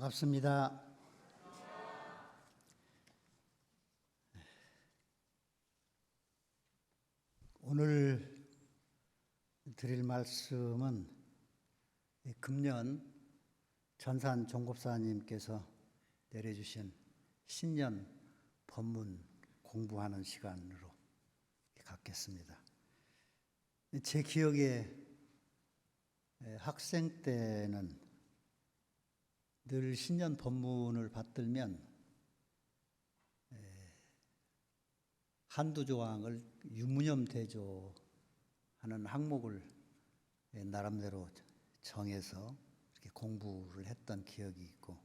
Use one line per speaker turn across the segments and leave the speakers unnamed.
반갑습니다. 오늘 드릴 말씀은 금년 전산 종급사님께서 내려주신 신년 법문 공부하는 시간으로 갖겠습니다. 제 기억에 학생 때는 늘 신년 법문을 받들면 한두 조항을 유무념대조하는 항목을 나름대로 정해서 이렇게 공부를 했던 기억이 있고,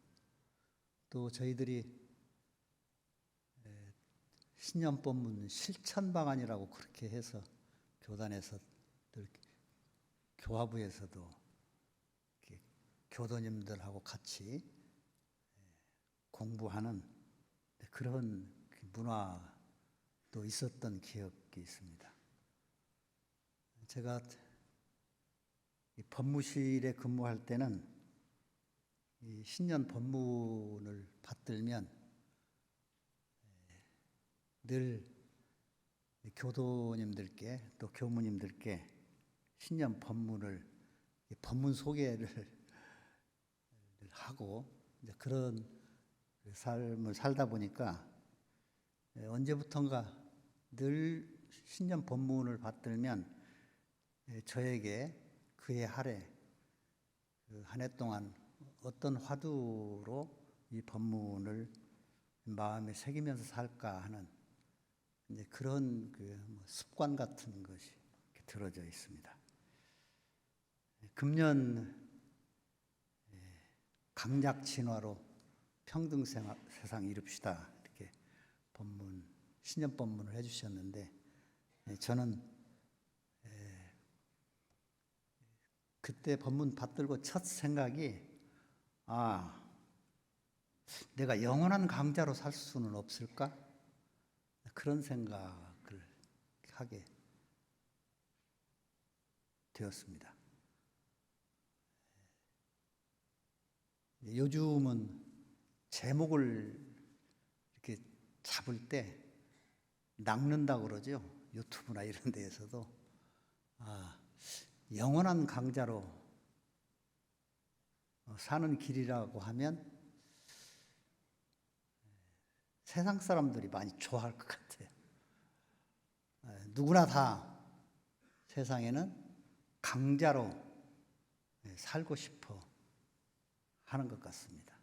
또 저희들이 신년 법문 실천 방안이라고 그렇게 해서 교단에서 늘 교화부에서도 교도님들하고 같이 공부하는 그런 문화도 있었던 기억이 있습니다. 제가 법무실에 근무할 때는 이 신년 법문을 받들면 늘 교도님들께 또 교무님들께 신년 법문을 법문 소개를 하고 이제 그런 삶을 살다 보니까 언제부턴가 늘 신년 법문을 받들면 저에게 그해 하래 한 해 동안 어떤 화두로 이 법문을 마음에 새기면서 살까 하는 이제 그런 습관 같은 것이 들어져 있습니다. 금년 강약진화로 평등 세상 이룹시다 이렇게 신년 법문을 해주셨는데, 저는 그때 법문 받들고 첫 생각이 내가 영원한 강자로 살 수는 없을까? 그런 생각을 하게 되었습니다. 요즘은 제목을 이렇게 잡을 때 낚는다고 그러죠. 유튜브나 이런 데에서도 영원한 강자로 사는 길이라고 하면 세상 사람들이 많이 좋아할 것 같아요. 누구나 다 세상에는 강자로 살고 싶어 하는 것 같습니다.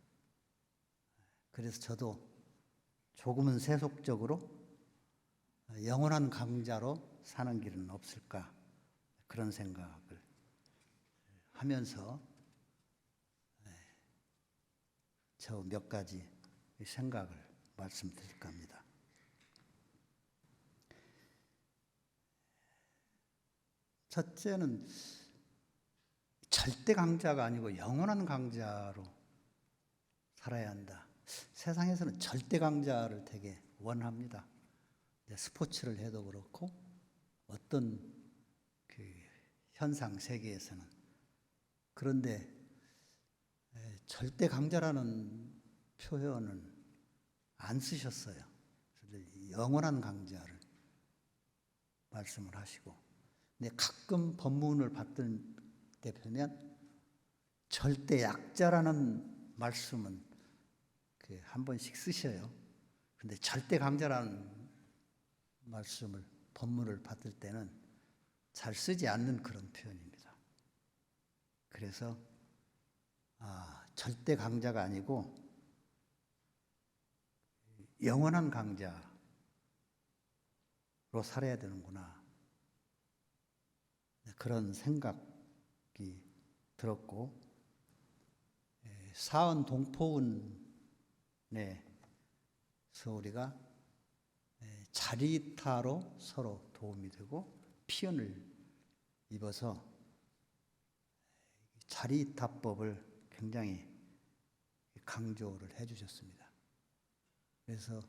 그래서 저도 조금은 세속적으로 영원한 강자로 사는 길은 없을까 그런 생각을 하면서 저 몇 가지 생각을 말씀드릴까 합니다. 첫째는 절대 강자가 아니고 영원한 강자로 살아야 한다. 세상에서는 절대 강자를 되게 원합니다. 스포츠를 해도 그렇고 어떤 현상 세계에서는. 그런데 절대 강자라는 표현은 안 쓰셨어요. 영원한 강자를 말씀을 하시고, 근데 가끔 법문을 받들 때 보면 절대 약자라는 말씀은 한 번씩 쓰셔요. 근데 절대 강자라는 말씀을 법문을 받을 때는 잘 쓰지 않는 그런 표현입니다. 그래서 절대 강자가 아니고 영원한 강자로 살아야 되는구나 그런 생각이 들었고, 사언 동포운에서 우리가 자리타로 서로 도움이 되고 피언을 입어서 자리타법을 굉장히 강조를 해주셨습니다. 그래서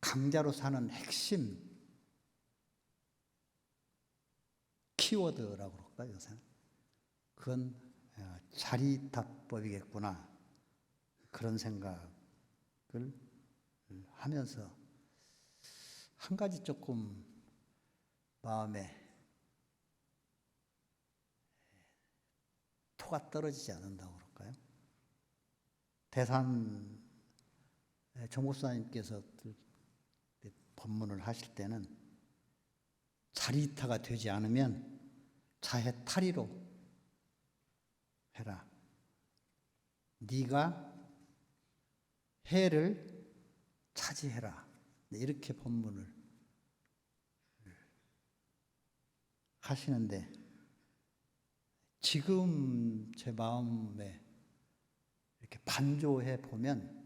강자로 사는 핵심 키워드라고 그럴까요, 요새는? 그건 자리타법이겠구나, 그런 생각을 하면서 한 가지 조금 마음에 토가 떨어지지 않는다고 그럴까요? 대산 정목사님께서 법문을 하실 때는 자리타가 되지 않으면 자해탈의로 해라. 네가 해를 차지해라. 이렇게 법문을 하시는데, 지금 제 마음에 이렇게 반조해 보면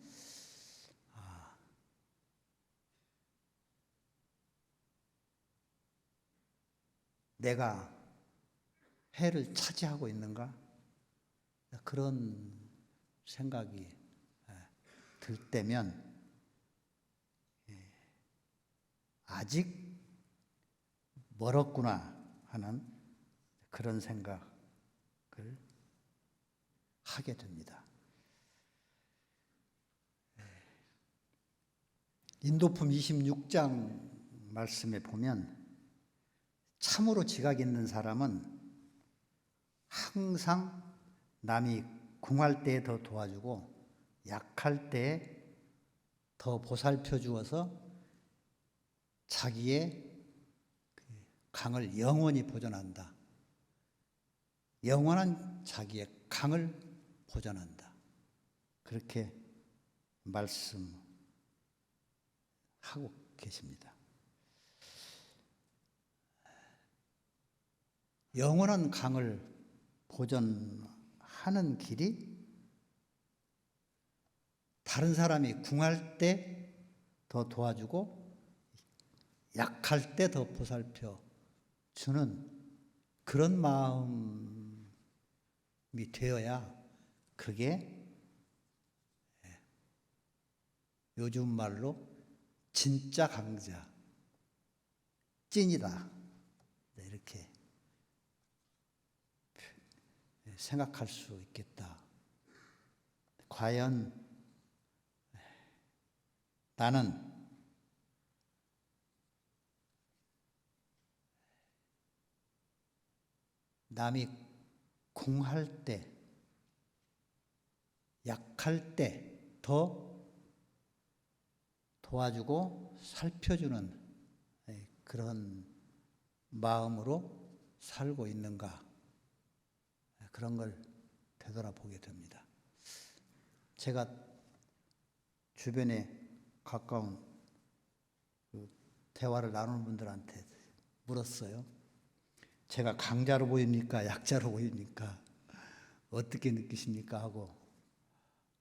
내가 해를 차지하고 있는가? 그런 생각이 들 때면 아직 멀었구나 하는 그런 생각을 하게 됩니다. 인도품 26장 말씀에 보면 참으로 지각 있는 사람은 항상 남이 궁할 때에 더 도와주고 약할 때에 더 보살펴 주어서 자기의 강을 영원히 보존한다. 영원한 자기의 강을 보존한다. 그렇게 말씀하고 계십니다. 영원한 강을 보존하는 길이 다른 사람이 궁할 때 더 도와주고 약할 때 더 보살펴 주는 그런 마음이 되어야 그게 요즘 말로 진짜 강자, 찐이다, 이렇게 생각할 수 있겠다. 과연 나는 남이 궁할 때, 약할 때 더 도와주고 살펴주는 그런 마음으로 살고 있는가, 그런 걸 되돌아보게 됩니다. 제가 주변에 가까운 대화를 나누는 분들한테 물었어요. 제가 강자로 보입니까? 약자로 보입니까? 어떻게 느끼십니까? 하고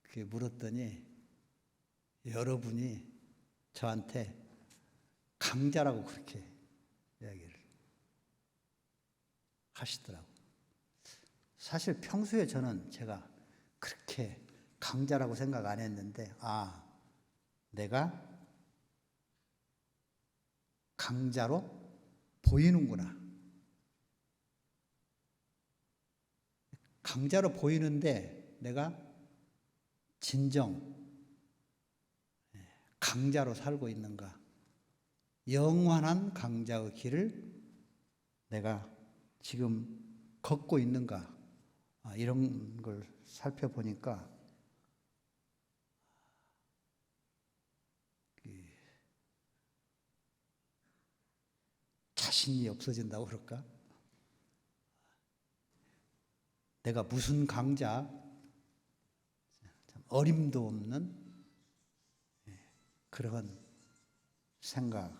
그렇게 물었더니 여러분이 저한테 강자라고 그렇게 이야기를 하시더라고요. 사실 평소에 저는 제가 그렇게 강자라고 생각 안 했는데, 내가 강자로 보이는구나. 강자로 보이는데 내가 진정 강자로 살고 있는가? 영원한 강자의 길을 내가 지금 걷고 있는가? 이런 걸 살펴보니까 자신이 없어진다고 그럴까? 내가 무슨 강자, 어림도 없는 그런 생각을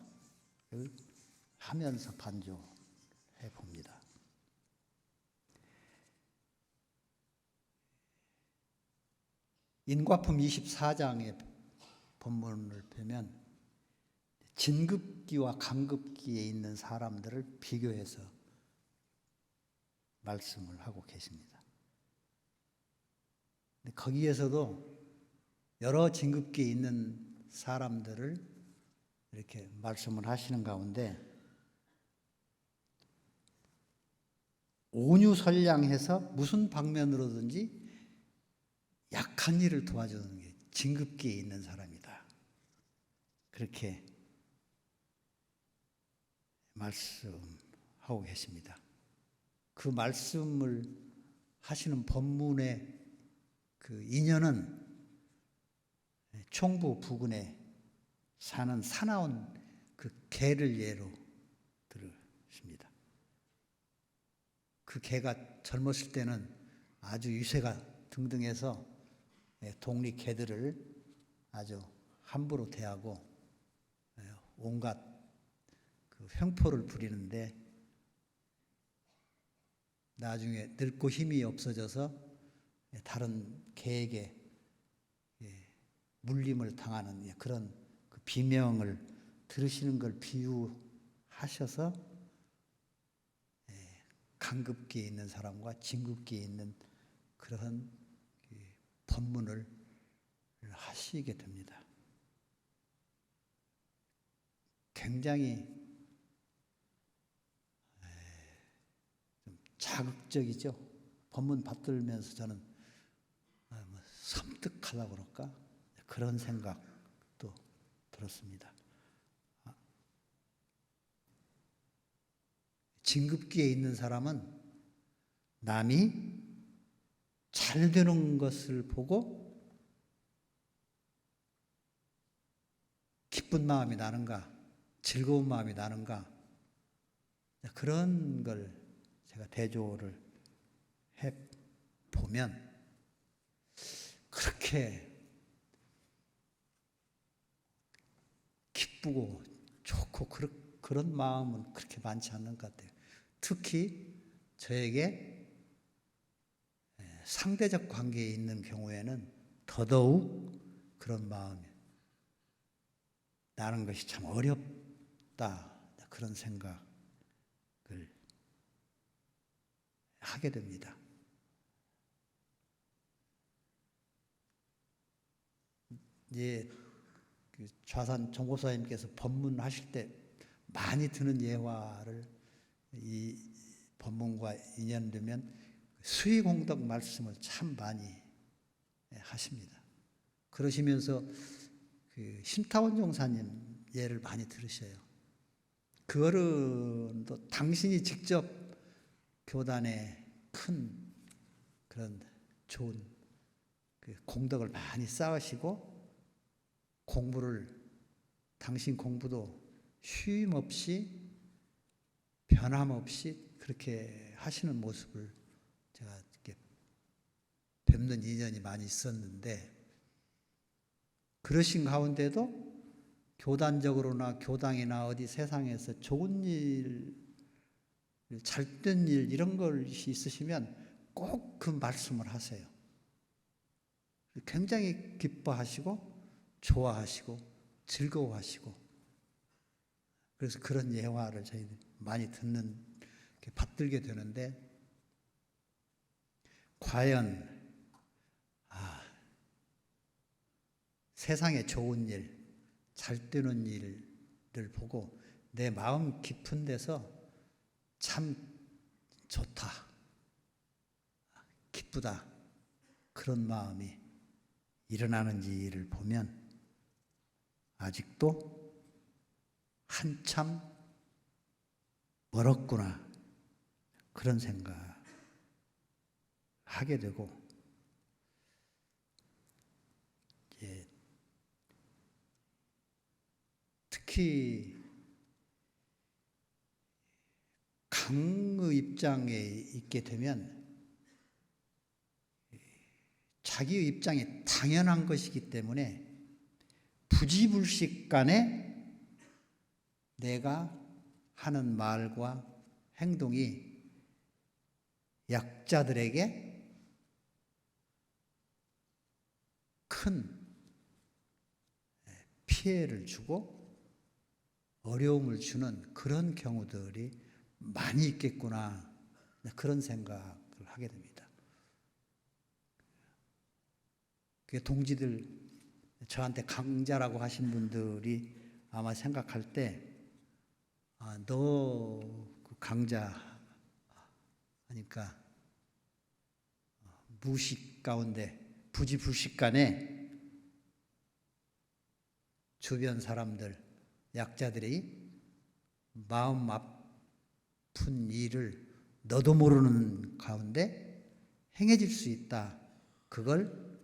하면서 반조해 봅니다. 인과품 24장의 본문을 보면 진급기와 간급기에 있는 사람들을 비교해서 말씀을 하고 계십니다. 거기에서도 여러 진급기에 있는 사람들을 이렇게 말씀을 하시는 가운데 온유선량해서 무슨 방면으로든지 약한 이를 도와주는 게 진급기에 있는 사람이다. 그렇게 말씀하고 계십니다. 그 말씀을 하시는 본문의 그 인연은 총부 부근에 사는 사나운 그 개를 예로 들으십니다. 그 개가 젊었을 때는 아주 유세가 등등해서 동리 개들을 아주 함부로 대하고 온갖 그 횡포를 부리는데 나중에 늙고 힘이 없어져서 다른 개에게 물림을 당하는 그런 그 비명을 들으시는 걸 비유하셔서 간급기에 있는 사람과 진급기에 있는 그런 법문을 하시게 됩니다. 굉장히 좀 자극적이죠. 법문 받들면서 저는 섬뜩하다고 그럴까? 그런 생각도 들었습니다. 진급기에 있는 사람은 남이 잘 되는 것을 보고 기쁜 마음이 나는가, 즐거운 마음이 나는가, 그런 걸 제가 대조를 해보면 그렇게 기쁘고 좋고 그런 마음은 그렇게 많지 않는 것 같아요. 특히 저에게 상대적 관계에 있는 경우에는 더더욱 그런 마음이 나는 것이 참 어렵다, 그런 생각을 하게 됩니다. 이제 좌산 정보사님께서 법문하실 때 많이 드는 예화를 이 법문과 인연되면 수의공덕 말씀을 참 많이 하십니다. 그러시면서 그 심타원 종사님 예를 많이 들으셔요. 그 어른도 당신이 직접 교단에 큰 그런 좋은 그 공덕을 많이 쌓으시고 공부를 당신 공부도 쉼없이 변함없이 그렇게 하시는 모습을 제가 이렇게 뵙는 인연이 많이 있었는데, 그러신 가운데도 교단적으로나 교당이나 어디 세상에서 좋은 일, 잘된 일 이런 것이 있으시면 꼭 그 말씀을 하세요. 굉장히 기뻐하시고 좋아하시고 즐거워하시고, 그래서 그런 예화를 저희들이 많이 받들게 되는데, 과연 세상에 좋은 일, 잘 되는 일을 보고 내 마음 깊은 데서 참 좋다, 기쁘다, 그런 마음이 일어나는지를 보면 아직도 한참 멀었구나, 그런 생각 하게 되고, 특히 강의 입장에 있게 되면 자기의 입장이 당연한 것이기 때문에 부지불식간에 내가 하는 말과 행동이 약자들에게 큰 피해를 주고 어려움을 주는 그런 경우들이 많이 있겠구나, 그런 생각을 하게 됩니다. 동지들, 저한테 강자라고 하신 분들이 아마 생각할 때 너 그 강자 그러니까 무식 가운데 부지불식 간에 주변 사람들, 약자들이 마음 아픈 일을 너도 모르는 가운데 행해질 수 있다. 그걸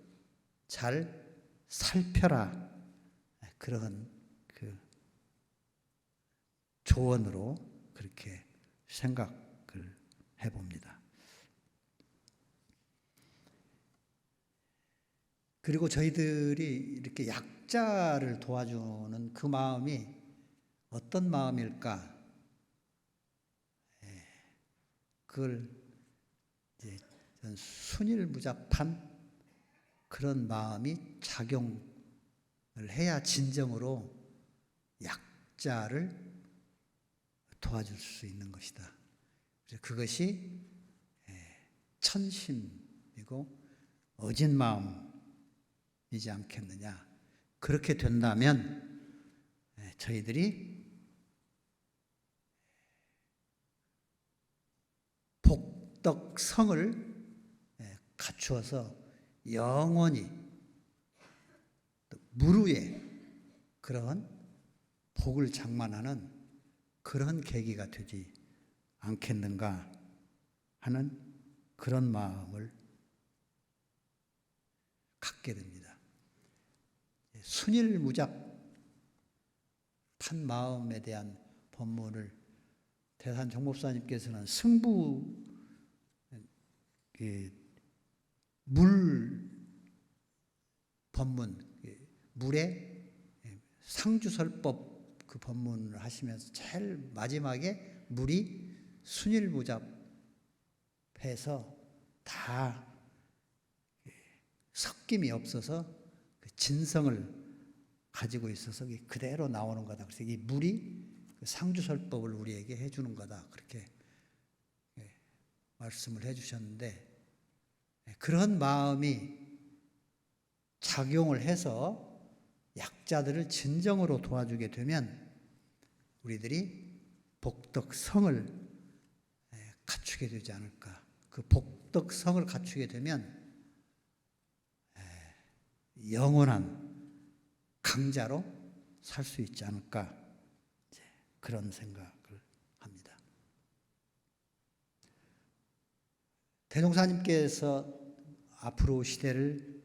잘 살펴라. 그런 그 조언으로 그렇게 생각을 해봅니다. 그리고 저희들이 이렇게 약자를 도와주는 그 마음이 어떤 마음일까? 그걸 이제 순일무잡한 그런 마음이 작용을 해야 진정으로 약자를 도와줄 수 있는 것이다. 그래서 그것이 천심이고 어진 마음이지 않겠느냐. 그렇게 된다면 저희들이 복덕성을 갖추어서 영원히 무루의 그런 복을 장만하는 그런 계기가 되지 않겠는가 하는 그런 마음을 갖게 됩니다. 순일무잡한 마음에 대한 법문을 대산 정법사님께서는 승부 물 법문, 물의 상주설법 그 법문을 하시면서 제일 마지막에 물이 순일무잡해서 다 섞임이 없어서 그 진성을 가지고 있어서 그대로 나오는 거다. 그래서 이 물이 상주설법을 우리에게 해주는 거다. 그렇게 말씀을 해주셨는데, 그런 마음이 작용을 해서 약자들을 진정으로 도와주게 되면 우리들이 복덕성을 갖추게 되지 않을까. 그 복덕성을 갖추게 되면 영원한 강자로 살 수 있지 않을까. 그런 생각을 합니다. 대종사님께서 앞으로 시대를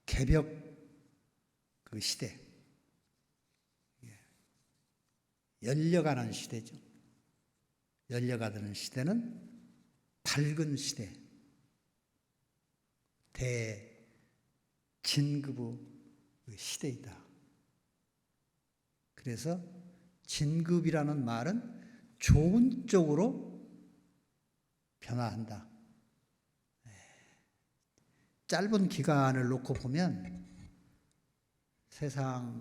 개벽 그 시대, 열려가는 시대죠. 열려가는 시대는 밝은 시대, 대진급의 시대이다. 그래서 진급이라는 말은 좋은 쪽으로 변화한다. 짧은 기간을 놓고 보면 세상에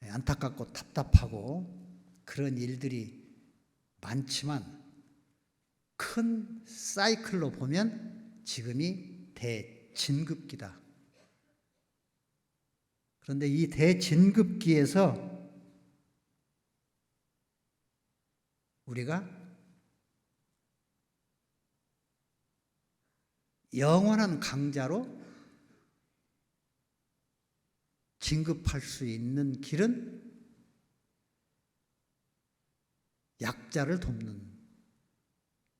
안타깝고 답답하고 그런 일들이 많지만 큰 사이클로 보면 지금이 대진급기다. 그런데 이 대진급기에서 우리가 영원한 강자로 진급할 수 있는 길은 약자를 돕는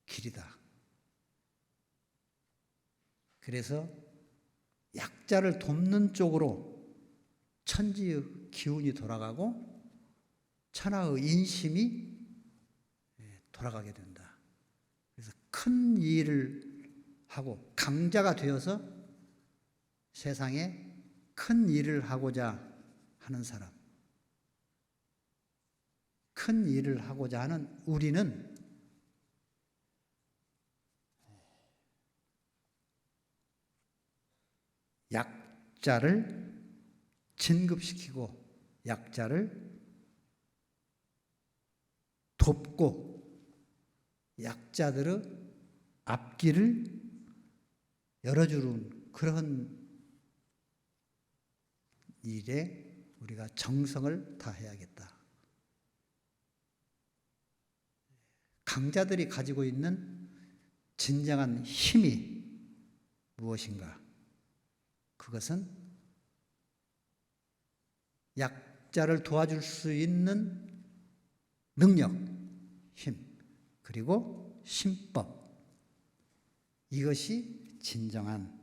길이다. 그래서 약자를 돕는 쪽으로 천지의 기운이 돌아가고 천하의 인심이 돌아가게 된다. 그래서 큰 일을 하고 강자가 되어서 세상에 큰 일을 하고자 하는 사람, 큰 일을 하고자 하는 우리는 약자를 진급시키고 약자를 돕고 약자들의 앞길을 열어주는 그런 일에 우리가 정성을 다해야겠다. 강자들이 가지고 있는 진정한 힘이 무엇인가? 그것은 약자를 도와줄 수 있는 능력, 힘, 그리고 신법. 이것이 진정한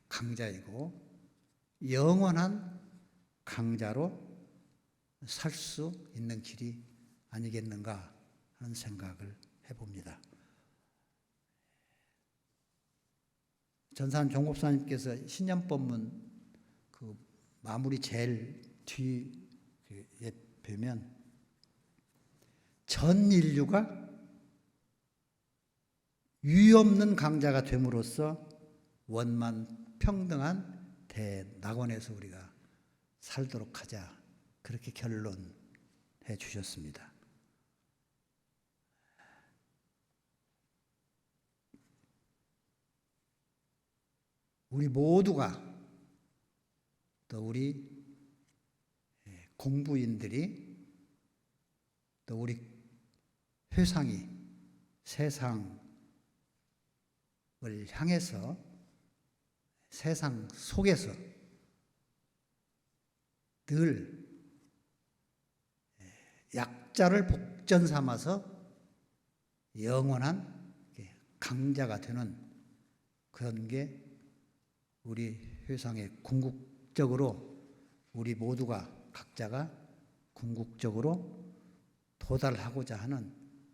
강자이고 영원한 강자로 살 수 있는 길이 아니겠는가 하는 생각을 해봅니다. 전산 종법사님께서 신념법문 그 마무리 제일 뒤에 보면 전 인류가 유없는 강자가 됨으로써 원만 평등한 대낙원에서 우리가 살도록 하자, 그렇게 결론해 주셨습니다. 우리 모두가, 또 우리 공부인들이, 또 우리 회상이 세상을 향해서, 세상 속에서 늘 약자를 복전 삼아서 영원한 강자가 되는 그런 게 우리 회상의 궁극적으로 우리 모두가 각자가 궁극적으로 도달하고자 하는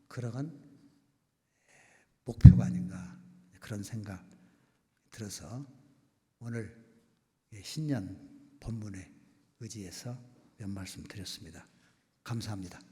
그런 목표가 아닌가, 그런 생각 들어서 오늘 신년 본문에 의지해서 몇 말씀 드렸습니다. 감사합니다.